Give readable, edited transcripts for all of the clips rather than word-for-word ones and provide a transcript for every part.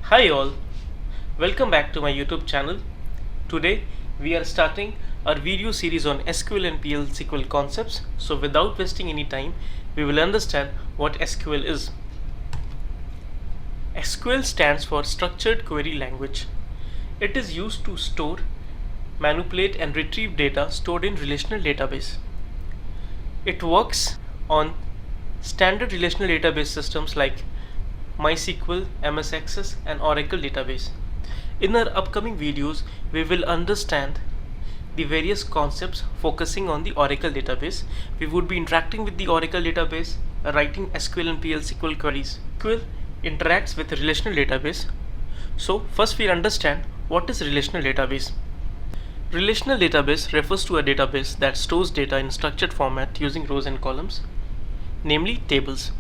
Hi all, welcome back to my YouTube channel. Today we are starting our video series on SQL and PL SQL concepts. So without wasting any time, we will understand what SQL is. SQL stands for Structured Query Language. It is used to store, manipulate and retrieve data stored in relational database. It works on standard relational database systems like MySQL, MS Access and Oracle database. In our upcoming videos, we will understand the various concepts focusing on the Oracle database. We would be interacting with the Oracle database, writing SQL and PL SQL queries. SQL interacts with a relational database. So first we understand what is relational database. Relational database refers to a database that stores data in structured format using rows and columns, namely tables.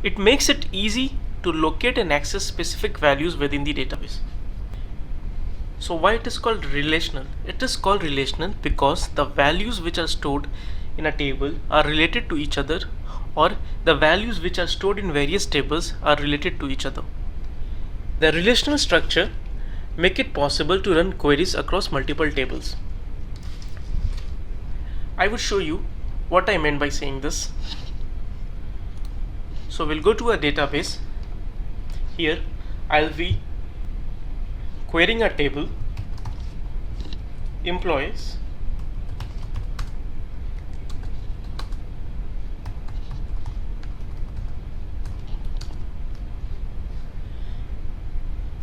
It makes it easy to locate and access specific values within the database. So why it is called relational? It is called relational because the values which are stored in a table are related to each other, or the values which are stored in various tables are related to each other. The relational structure make it possible to run queries across multiple tables. I would show you what I meant by saying this. So we'll go to a database. Here I'll be querying a table, employees,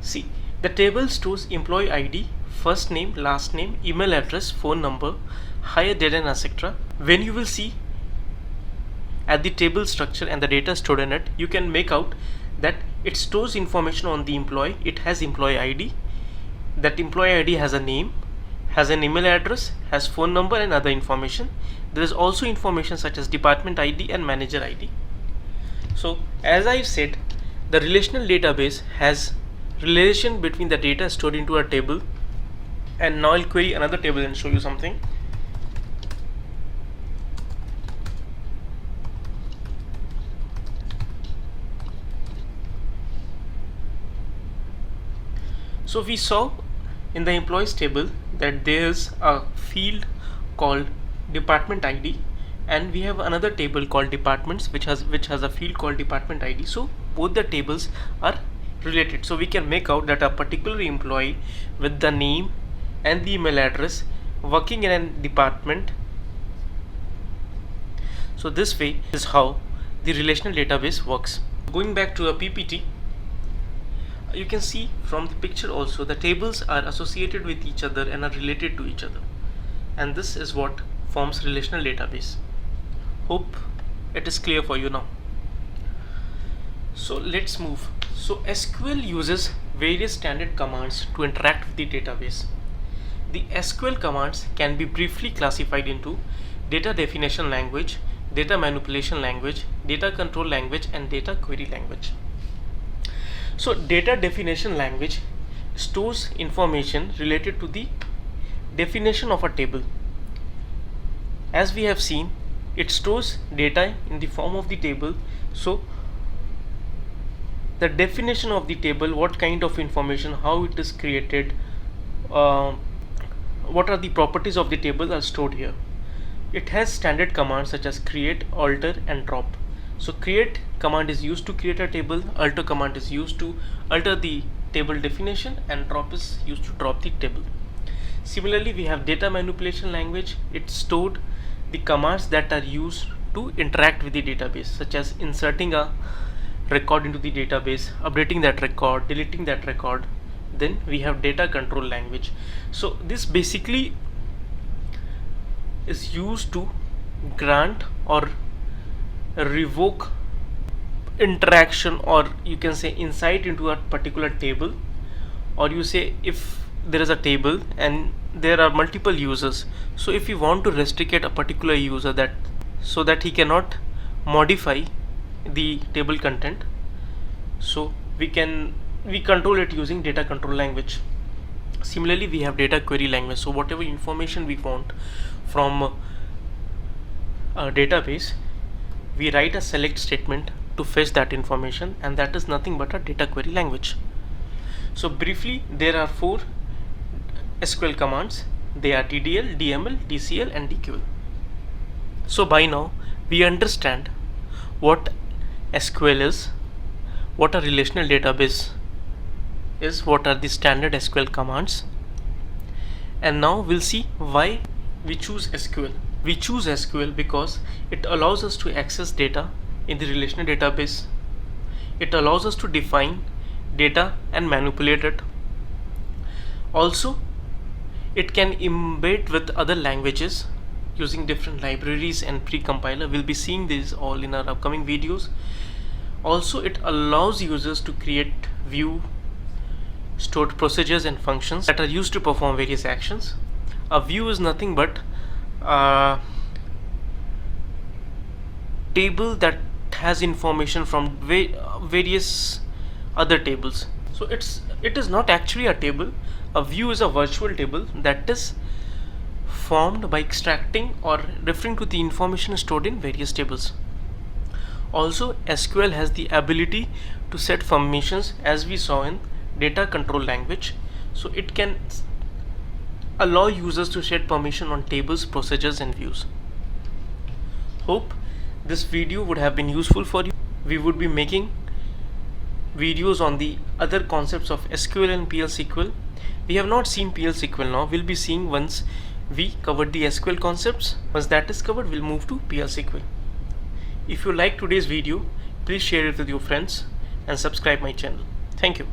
see, the table stores employee ID, first name, last name, email address, phone number, hire date and etc. When you will see at the table structure and the data stored in it, you can make out that it stores information on the employee. It has employee ID. That employee ID has a name, has an email address, has phone number and other information. There is also information such as department ID and manager ID. So as I said, the relational database has relation between the data stored into a table. And now I'll query another table and show you something. So we saw in the employees table that there's a field called department ID, and we have another table called departments which has a field called department ID. So both the tables are related. So we can make out that a particular employee with the name and the email address working in a department. So this way is how the relational database works. Going back to a PPT, you can see from the picture also the tables are associated with each other and are related to each other, and this is what forms relational database. Hope it is clear for you now. So let's move. So SQL uses various standard commands to interact with the database. The SQL commands can be briefly classified into data definition language, data manipulation language, data control language and data query language. So data definition language stores information related to the definition of a table. As we have seen, it stores data in the form of the table. So the definition of the table, what kind of information, how it is created, what are the properties of the table are stored here. It has standard commands such as create, alter and drop. So create command is used to create a table, alter command is used to alter the table definition, and drop is used to drop the table. Similarly, we have data manipulation language. It stored the commands that are used to interact with the database, such as inserting a record into the database, updating that record, deleting that record. Then we have data control language. So this basically is used to grant or revoke interaction, or you can say insight into a particular table, or you say if there is a table and there are multiple users, so if you want to restrict a particular user that so that he cannot modify the table content, so we control it using data control language. Similarly, we have data query language. So whatever information we want from a database, we write a select statement to fetch that information, and that is nothing but a data query language. So briefly, there are 4 SQL commands. They are DDL, DML, DCL and DQL. So by now we understand what SQL is, what a relational database is, what are the standard SQL commands, and now we'll see why we choose SQL. We choose SQL because it allows us to access data in the relational database. It allows us to define data and manipulate it. Also, it can embed with other languages using different libraries and pre-compiler. We'll be seeing these all in our upcoming videos. Also, it allows users to create view, stored procedures and functions that are used to perform various actions. A view is nothing but a table that has information from various other tables. So it is not actually a table. A view is a virtual table that is formed by extracting or referring to the information stored in various tables. Also, SQL has the ability to set permissions, as we saw in data control language. So it can allow users to set permission on tables, procedures and views. Hope this video would have been useful for you. We would be making videos on the other concepts of SQL and PL/SQL. We have not seen PL/SQL now. We'll be seeing once we covered the SQL concepts. Once that is covered, we'll move to PL/SQL. If you like today's video, please share it with your friends and subscribe my channel. Thank you.